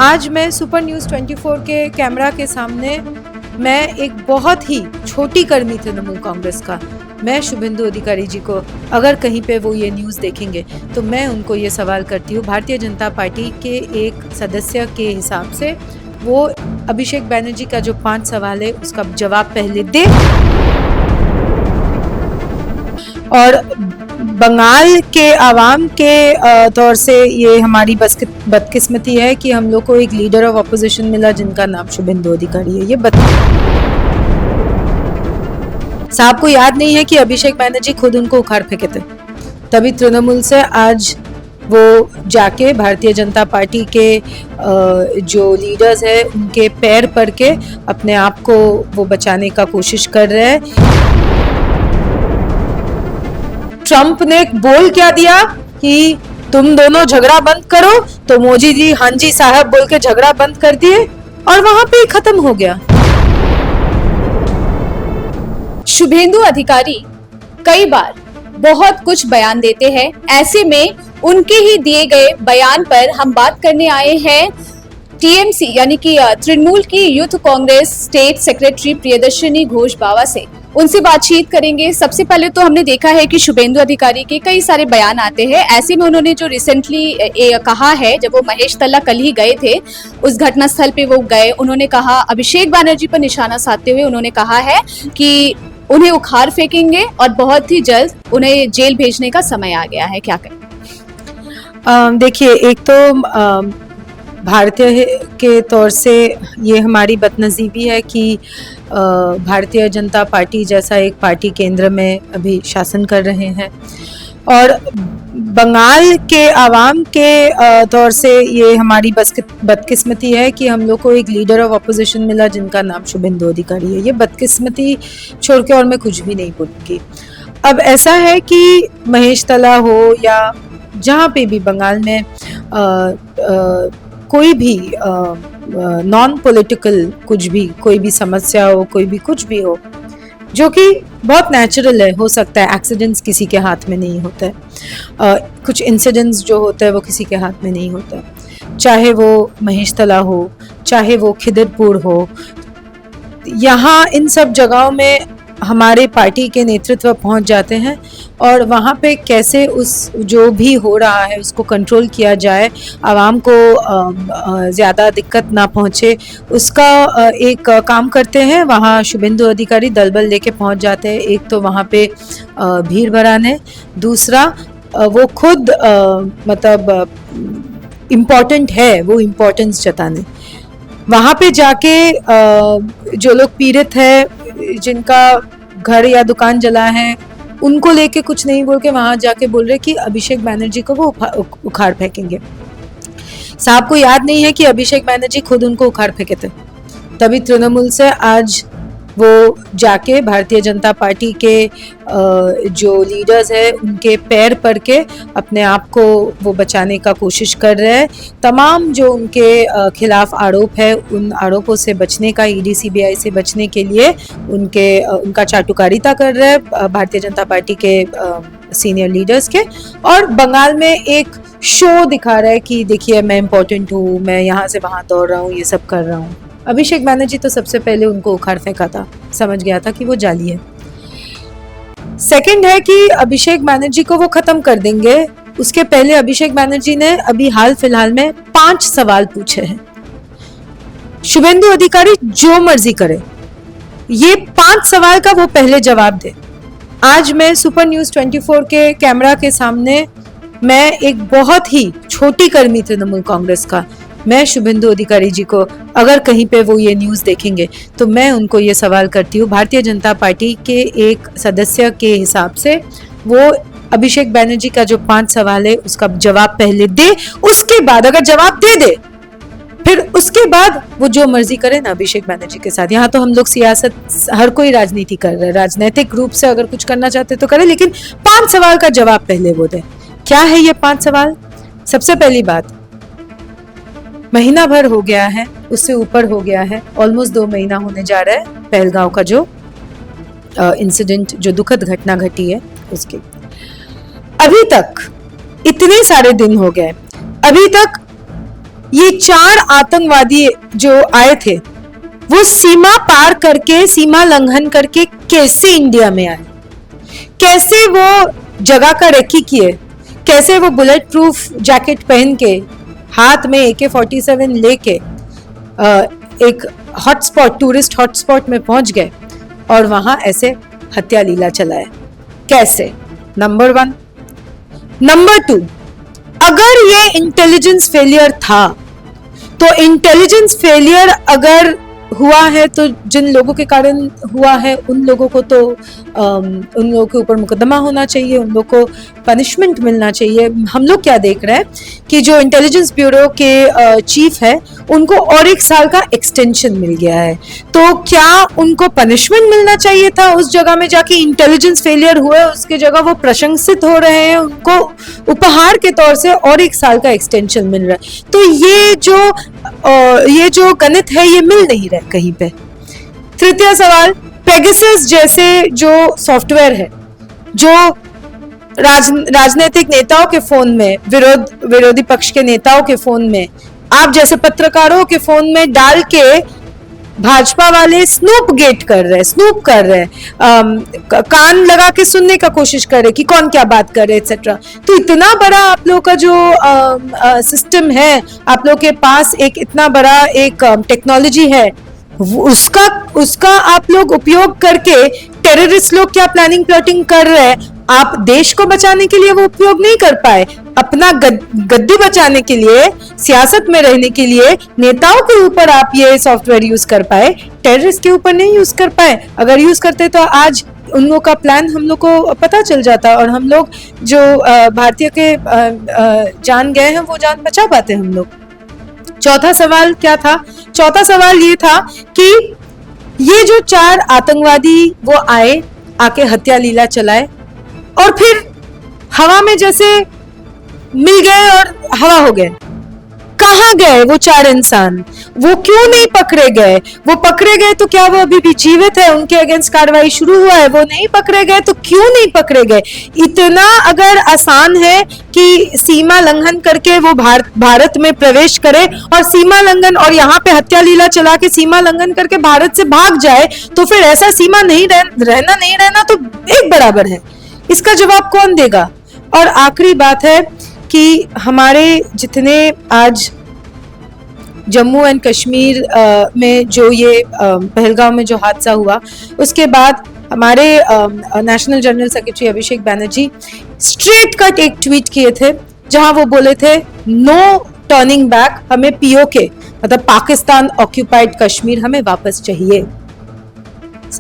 आज मैं super news 24 के कैमरा के सामने मैं एक बहुत ही छोटी कर्मी तृणमूल कांग्रेस का मैं शुभेंदु अधिकारी जी को अगर कहीं पे वो ये न्यूज़ देखेंगे तो मैं उनको ये सवाल करती हूँ, भारतीय जनता पार्टी के एक सदस्य के हिसाब से वो अभिषेक बैनर्जी का जो 5 सवाल है उसका जवाब पहले दे। और बंगाल के आवाम के तौर से ये हमारी बदकिस्मती है कि हम लोग को एक लीडर ऑफ अपोजिशन मिला जिनका नाम शुभेंदु अधिकारी है। ये साहब को याद नहीं है कि अभिषेक बैनर्जी खुद उनको उखाड़ फेंके थे, तभी तृणमूल से आज वो जाके भारतीय जनता पार्टी के जो लीडर्स है उनके पैर पड़ के अपने आप को वो बचाने का कोशिश कर रहे हैं। ट्रंप ने बोल क्या दिया कि तुम दोनों झगड़ा बंद करो, तो मोदी जी हाँ जी साहब बोल के झगड़ा बंद कर दिए और वहां पे खत्म हो गया। शुभेंदु अधिकारी कई बार बहुत कुछ बयान देते हैं, ऐसे में उनके ही दिए गए बयान पर हम बात करने आए हैं टीएमसी यानी कि तृणमूल की youth Congress state secretary Priyadarshini Ghosh बाबा से। उनसे बातचीत करेंगे। सबसे पहले तो हमने देखा है कि शुभेंदु अधिकारी के कई सारे बयान आते हैं, ऐसे में उन्होंने जो रिसेंटली कहा है, जब वो महेश तल्ला कल ही गए थे उस घटना स्थल पे वो गए, उन्होंने कहा अभिषेक बैनर्जी पर निशाना साधते हुए उन्होंने कहा है कि उन्हें उखाड़ फेंकेंगे और बहुत ही जल्द उन्हें जेल भेजने का समय आ गया है। क्या कहें? देखिए, एक तो भारतीय के तौर से ये हमारी बदनसीबी है कि भारतीय जनता पार्टी जैसा एक पार्टी केंद्र में अभी शासन कर रहे हैं और बंगाल के आवाम के तौर से ये हमारी बदकिस्मती है कि हम लोग को एक लीडर ऑफ अपोजिशन मिला जिनका नाम शुभेंदु अधिकारी है। ये बदकिस्मती छोड़ के और मैं कुछ भी नहीं बोलूँगी। अब ऐसा है कि महेश तल्ला हो या जहाँ पे भी बंगाल में कोई भी नॉन पॉलिटिकल कुछ भी कोई भी समस्या हो, कोई भी कुछ भी हो, जो कि बहुत नेचुरल है, हो सकता है एक्सीडेंट्स किसी के हाथ में नहीं होता है, कुछ इंसिडेंट्स जो होते हैं वो किसी के हाथ में नहीं होता है, चाहे वो महेश तल्ला हो, चाहे वो खिदरपुर हो, यहाँ इन सब जगहों में हमारे पार्टी के नेतृत्व पहुंच जाते हैं और वहाँ पे कैसे उस जो भी हो रहा है उसको कंट्रोल किया जाए, आवाम को ज़्यादा दिक्कत ना पहुँचे, उसका एक काम करते हैं। वहाँ शुभेंदु अधिकारी दल बल लेके पहुँच जाते हैं। एक तो वहाँ पे भीड़ भराने, दूसरा वो खुद मतलब इम्पॉर्टेंट है, वो इम्पोर्टेंस जताने। वहाँ पे जाके जो लोग पीड़ित है, जिनका घर या दुकान जला है, उनको लेके कुछ नहीं बोल के वहां जाके बोल रहे कि अभिषेक बैनर्जी को वो उखाड़ फेंकेंगे। साहब को याद नहीं है कि अभिषेक बैनर्जी खुद उनको उखाड़ फेंके थे, तभी तृणमूल से आज वो जाके भारतीय जनता पार्टी के जो लीडर्स है उनके पैर पड़ के अपने आप को वो बचाने का कोशिश कर रहे हैं। तमाम जो उनके खिलाफ आरोप है, उन आरोपों से बचने का, ईडी सीबीआई से बचने के लिए उनका चाटुकारिता कर रहे हैं भारतीय जनता पार्टी के सीनियर लीडर्स के, और बंगाल में एक शो दिखा रहा है कि देखिए मैं इम्पोर्टेंट हूँ, मैं यहाँ से वहाँ दौड़ रहा हूँ, ये सब कर रहा हूँ। अभिषेक बैनर्जी तो सबसे पहले उनको उखाड़ फेंका था, समझ गया था कि वो जाली है। सेकंड है कि अभिषेक बैनर्जी को वो खत्म कर देंगे, उसके पहले अभिषेक बैनर्जी ने अभी हाल फिलहाल में 5 सवाल पूछे हैं। शुभेंदु अधिकारी जो मर्जी करे, ये 5 सवाल का वो पहले जवाब दे। आज मैं सुपर न्यूज़ 24 के कैमरा के सामने मैं एक बहुत ही छोटी कर्मी तृणमूल कांग्रेस का मैं शुभेंदु अधिकारी जी को अगर कहीं पे वो ये न्यूज़ देखेंगे तो मैं उनको ये सवाल करती हूँ, भारतीय जनता पार्टी के एक सदस्य के हिसाब से वो अभिषेक बैनर्जी का जो 5 सवाल है उसका जवाब पहले दे, उसके बाद अगर जवाब दे फिर उसके बाद वो जो मर्जी करे ना अभिषेक बैनर्जी के साथ। यहाँ तो हम लोग सियासत, हर कोई राजनीति कर रहा है, राजनीतिक रूप से अगर कुछ करना चाहते तो करे, लेकिन 5 सवाल का जवाब पहले वो दे। क्या है ये 5 सवाल? सबसे पहली बात, महीना भर हो गया है, उससे ऊपर हो गया है, ऑलमोस्ट 2 महीना होने जा रहा है पहलगांव का जो इंसिडेंट, जो दुखद घटना घटी है उसकी। अभी तक इतने सारे दिन हो गए, अभी तक ये 4 आतंकवादी जो आए थे वो सीमा पार करके, सीमा लंघन करके कैसे इंडिया में आए, कैसे वो जगह का रेकी किए, कैसे वो बुलेट प्रूफ जैकेट पहन के हाथ में AK-47 लेके एक हॉटस्पॉट, टूरिस्ट हॉटस्पॉट में पहुंच गए और वहां ऐसे हत्या लीला चलाए, कैसे? नंबर 1। नंबर 2, अगर ये इंटेलिजेंस फेलियर था तो इंटेलिजेंस फेलियर अगर हुआ है तो जिन लोगों के कारण हुआ है उन लोगों को तो उन लोगों के ऊपर मुकदमा होना चाहिए, उन लोगों को पनिशमेंट मिलना चाहिए। हम लोग क्या देख रहे हैं कि जो इंटेलिजेंस ब्यूरो के चीफ है उनको और 1 साल का एक्सटेंशन मिल गया है, तो क्या उनको पनिशमेंट मिलना चाहिए था उस जगह में जाके इंटेलिजेंस फेलियर हुआ, उसके जगह वो प्रशंसित हो रहे हैं, उनको उपहार के तौर से और 1 साल का एक्सटेंशन मिल रहा है। तो ये जो गणित है ये मिल नहीं रहा कहीं पे। तृतीय सवाल, पेगासस जैसे जो सॉफ्टवेयर है जो राजनीतिक नेताओं के फोन में, विरोधी पक्ष के नेताओं के फोन में, आप जैसे पत्रकारों के फोन में डाल के भाजपा वाले स्नूप कर रहे हैं, कान लगा के सुनने का कोशिश कर रहे कि कौन क्या बात कर रहे एक्सेट्रा। तो इतना बड़ा आप लोग का जो सिस्टम है, आप लोग के पास एक इतना बड़ा एक टेक्नोलॉजी है, उसका आप लोग उपयोग करके टेररिस्ट लोग क्या प्लानिंग प्लॉटिंग कर रहे हैं, आप देश को बचाने के लिए वो उपयोग नहीं कर पाए, अपना गद्दी बचाने के लिए, सियासत में रहने के लिए नेताओं के ऊपर आप ये सॉफ्टवेयर यूज कर पाए, टेररिस्ट के ऊपर नहीं यूज कर पाए। अगर यूज करते तो आज उन लोगों का प्लान हम लोग को पता चल जाता और हम लोग जो भारतीय के जान गए हैं वो जान बचा पाते हम लोग। चौथा सवाल क्या था? चौथा सवाल ये था कि ये जो 4 आतंकवादी वो आके हत्या लीला चलाए और फिर हवा में जैसे मिल गए और हवा हो गए। कहाँ गए वो 4 इंसान? वो क्यों नहीं पकड़े गए? वो पकड़े गए तो क्या वो अभी भी जीवित है? उनके अगेंस्ट कार्रवाई शुरू हुआ है? वो नहीं पकड़े गए तो क्यों नहीं पकड़े गए? इतना अगर आसान है कि सीमा लंघन करके वो भारत में प्रवेश करे और सीमा लंघन और यहाँ पे हत्या लीला चला के सीमा लंघन करके भारत से भाग जाए, तो फिर ऐसा सीमा नहीं रहना तो एक बराबर है। इसका जवाब कौन देगा? और आखिरी बात है कि हमारे जितने आज जम्मू एंड कश्मीर में जो ये पहलगांव में जो हादसा हुआ, उसके बाद हमारे नेशनल जनरल सेक्रेटरी अभिषेक बैनर्जी स्ट्रेट कट एक ट्वीट किए थे जहां वो बोले थे नो टर्निंग बैक, हमें POK मतलब पाकिस्तान ऑक्यूपाइड कश्मीर हमें वापस चाहिए।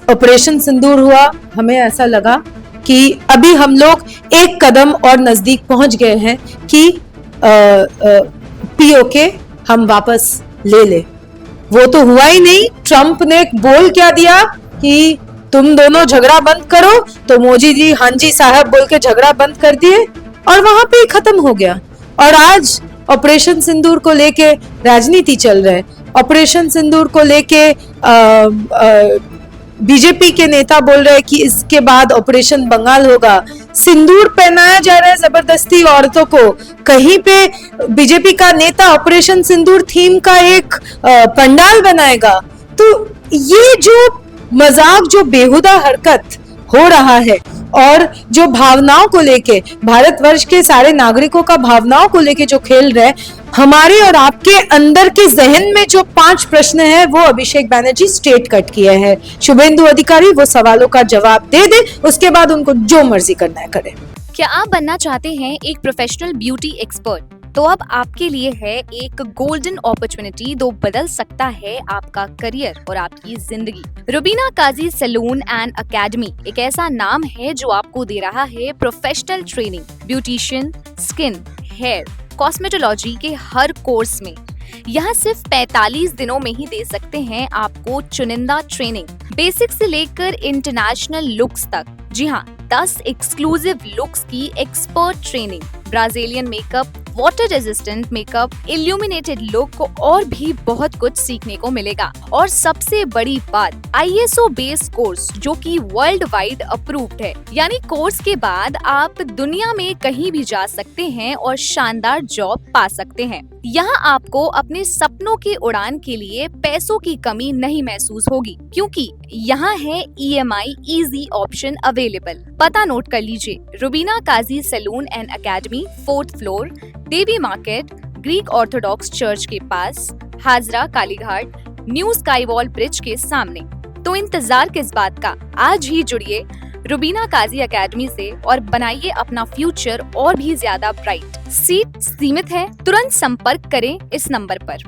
ऑपरेशन सिंदूर हुआ, हमें ऐसा लगा कि अभी हम लोग एक कदम और नजदीक पहुंच गए हैं कि POK हम वापस ले। वो तो हुआ ही नहीं। ट्रंप ने बोल क्या दिया कि तुम दोनों झगड़ा बंद करो, तो मोदी जी हाँ जी साहब बोल के झगड़ा बंद कर दिए और वहां पे ही खत्म हो गया। और आज ऑपरेशन सिंदूर को लेके राजनीति चल रहा है। ऑपरेशन सिंदूर को लेके बीजेपी के नेता बोल रहे हैं कि इसके बाद ऑपरेशन बंगाल होगा। सिंदूर पहनाया जा रहा है जबरदस्ती औरतों को। कहीं पे बीजेपी का नेता ऑपरेशन सिंदूर थीम का एक पंडाल बनाएगा। तो ये जो मजाक, जो बेहुदा हरकत हो रहा है और जो भावनाओं को लेके, भारतवर्ष के सारे नागरिकों का भावनाओं को लेके जो खेल रहे, हमारे और आपके अंदर के जहन में जो 5 प्रश्न है वो अभिषेक बैनर्जी स्ट्रेट कट किए हैं। शुभेंदु अधिकारी वो सवालों का जवाब दे, उसके बाद उनको जो मर्जी करना है करे। क्या आप बनना चाहते हैं एक प्रोफेशनल ब्यूटी एक्सपर्ट? तो अब आपके लिए है एक गोल्डन अपॉर्चुनिटी जो बदल सकता है आपका करियर और आपकी जिंदगी। Rubina Kazi salon and academy एक ऐसा नाम है जो आपको दे रहा है professional training, beautician, skin, hair, cosmetology के हर कोर्स में। यहाँ सिर्फ 45 दिनों में ही दे सकते हैं आपको चुनिंदा ट्रेनिंग, बेसिक से लेकर इंटरनेशनल लुक्स तक। जी हाँ, 10 एक्सक्लूसिव लुक्स की expert training, Brazilian makeup, water resistant makeup, illuminated look और भी बहुत कुछ सीखने को मिलेगा। और सबसे बड़ी बात, ISO बेस्ड कोर्स जो कि वर्ल्ड वाइड अप्रूव्ड है। यानी कोर्स के बाद आप दुनिया में कहीं भी जा सकते हैं और शानदार जॉब पा सकते हैं। यहाँ आपको अपने सपनों की उड़ान के लिए पैसों की कमी नहीं महसूस होगी, क्योंकि यहाँ है EMI इजी ऑप्शन अवेलेबल। पता नोट कर लीजिए, Rubina Kazi salon and academy, 4th floor, Devi market, Greek Orthodox church के पास, Hazra Kalighat, new sky wall bridge के सामने। तो इंतजार किस बात का, आज ही जुड़िए रुबीना काजी एकेडमी से और बनाइए अपना फ्यूचर और भी ज्यादा ब्राइट। सीट सीमित है, तुरंत संपर्क करें इस नंबर पर।